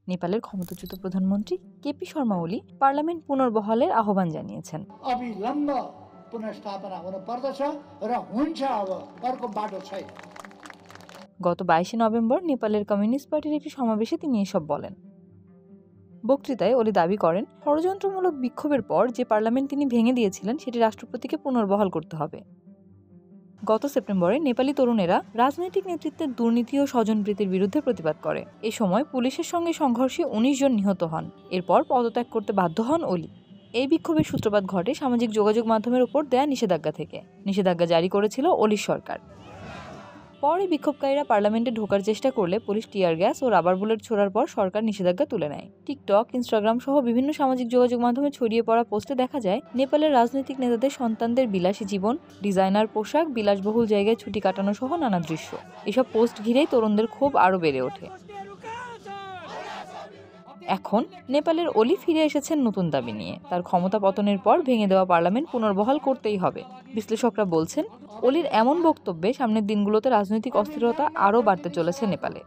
নেপালের ক্ষমতাচ্যুত প্রধানমন্ত্রী কেপি শর্মা ওলি পার্লামেন্ট পুনর্বহালের আহ্বান জানিয়েছেন। अविलम्ब पुनर्स्थापना हुनुपर्दछ र हुन्छ, अब अर्को बाटो छैन। গত 22 নভেম্বর নেপালের কমিউনিস্ট পার্টির একটি সমাবেশে তিনি এসব বলেন। বক্তৃতায় ওলি দাবি করেন, ষড়যন্ত্রমূলক বিক্ষোভের পর যে পার্লামেন্ট তিনি ভেঙে দিয়েছিলেন সেটি রাষ্ট্রপতিকে পুনর্বহাল করতে হবে। গত সেপ্টেম্বরে নেপালি তরুণেরা রাজনৈতিক নেতৃত্বের দুর্নীতি ও স্বজনপ্রীতির বিরুদ্ধে প্রতিবাদ করে। এ সময় পুলিশের সঙ্গে সংঘর্ষে 19 জন নিহত হন। এরপর পদত্যাগ করতে বাধ্য হন ওলি। এই বিক্ষোভের সূত্রপাত ঘটে সামাজিক যোগাযোগ মাধ্যমের উপর দেয়া নিষেধাজ্ঞা থেকে। নিষেধাজ্ঞা জারি করেছিল ওলির সরকার। পরে বিক্ষোভকারীরা পার্লামেন্টে ঢোকার চেষ্টা করলে পুলিশ টিয়ার গ্যাস ও রাবার বুলেট ছোড়ার পর সরকার নিষেধাজ্ঞা তুলে নেয়। টিকটক, ইনস্টাগ্রাম সহ বিভিন্ন সামাজিক যোগাযোগ মাধ্যমে ছড়িয়ে পড়া পোস্টে দেখা যায় নেপালের রাজনৈতিক নেতাদের সন্তানদের বিলাসী জীবন, ডিজাইনার পোশাক, বিলাসবহুল জায়গায় ছুটি কাটানো সহ নানা দৃশ্য। এসব পোস্ট ঘিরেই তরুণদের ক্ষোভ আরও বেড়ে ওঠে। এখন নেপালের ওলি ফিরে এসেছেন নতুন দাবি নিয়ে। তার ক্ষমতা পতনের পর ভেঙে দেওয়া পার্লামেন্ট পুনর্বহাল করতেই হবে। বিশ্লেষকরা বলছেন, ওলির এমন বক্তব্যে সামনের দিনগুলোতে রাজনৈতিক অস্থিরতা আরও বাড়তে চলেছে নেপালে।